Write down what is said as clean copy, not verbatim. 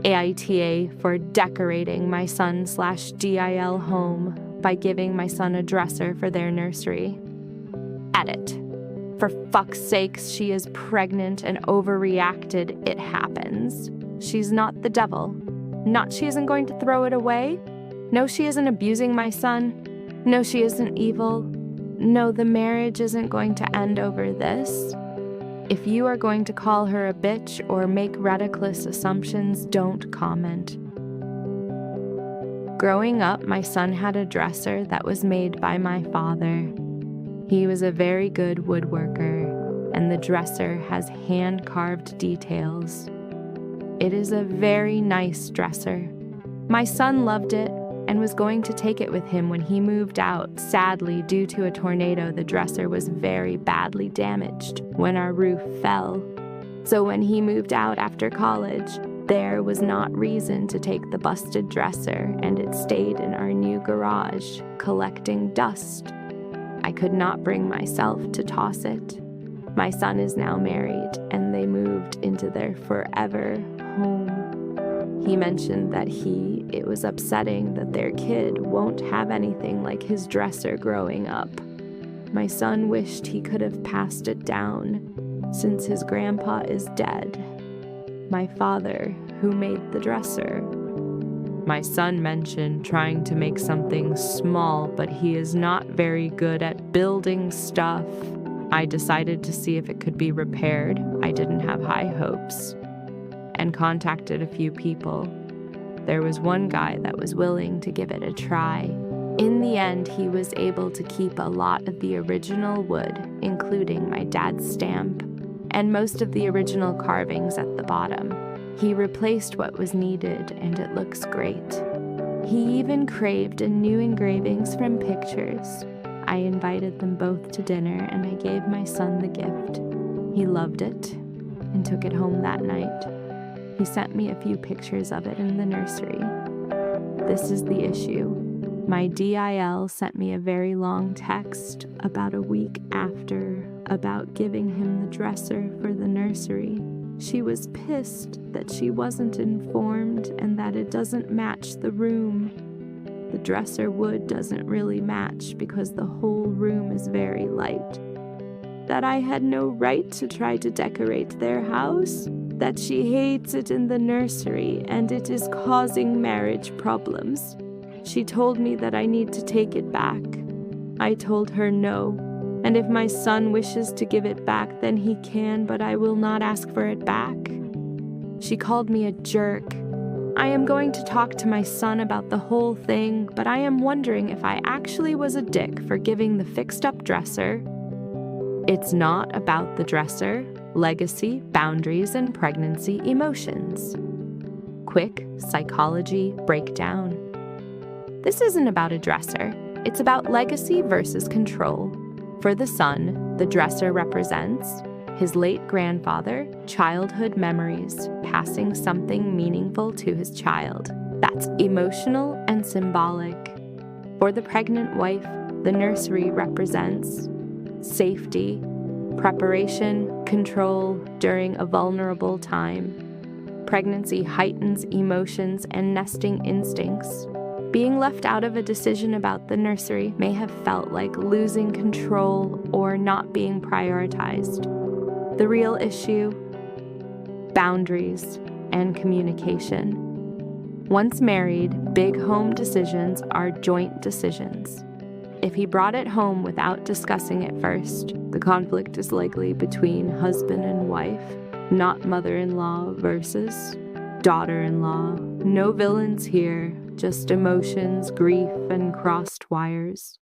AITA for decorating my son/DIL home by giving my son a dresser for their nursery. Edit. For fuck's sakes, she is pregnant and overreacted. It happens. She's not the devil. Not she isn't going to throw it away. No, she isn't abusing my son. No, she isn't evil. No, the marriage isn't going to end over this. If you are going to call her a bitch or make ridiculous assumptions, don't comment. Growing up, my son had a dresser that was made by my father. He was a very good woodworker, and the dresser has hand-carved details. It is a very nice dresser. My son loved it and was going to take it with him when he moved out. Sadly, due to a tornado, the dresser was very badly damaged when our roof fell. So when he moved out after college, there was not reason to take the busted dresser, and it stayed in our new garage, collecting dust. I could not bring myself to toss it. My son is now married, and they moved into their forever home. He mentioned that it was upsetting that their kid won't have anything like his dresser growing up. My son wished he could have passed it down, since his grandpa is dead. My father, who made the dresser. My son mentioned trying to make something small, but he is not very good at building stuff. I decided to see if it could be repaired. I didn't have high hopes, and contacted a few people. There was one guy that was willing to give it a try. In the end, he was able to keep a lot of the original wood, including my dad's stamp, and most of the original carvings at the bottom. He replaced what was needed, and it looks great. He even craved in new engravings from pictures. I invited them both to dinner, and I gave my son the gift. He loved it and took it home that night. He sent me a few pictures of it in the nursery. This is the issue. My DIL sent me a very long text about a week after about giving him the dresser for the nursery. She was pissed that she wasn't informed and that it doesn't match the room. The dresser wood doesn't really match because the whole room is very light. That I had no right to try to decorate their house. That she hates it in the nursery and it is causing marriage problems. She told me that I need to take it back. I told her no, and if my son wishes to give it back, then he can, but I will not ask for it back. She called me a jerk. I am going to talk to my son about the whole thing, but I am wondering if I actually was a dick for giving the fixed-up dresser. It's not about the dresser, legacy, boundaries, and pregnancy emotions. Quick psychology breakdown. This isn't about a dresser. It's about legacy versus control. For the son, the dresser represents his late grandfather, childhood memories, passing something meaningful to his child. That's emotional and symbolic. For the pregnant wife, the nursery represents safety, preparation, control during a vulnerable time. Pregnancy heightens emotions and nesting instincts. Being left out of a decision about the nursery may have felt like losing control or not being prioritized. The real issue: boundaries and communication. Once married, big home decisions are joint decisions. If he brought it home without discussing it first, the conflict is likely between husband and wife, not mother-in-law versus daughter-in-law. No villains here, just emotions, grief, and crossed wires.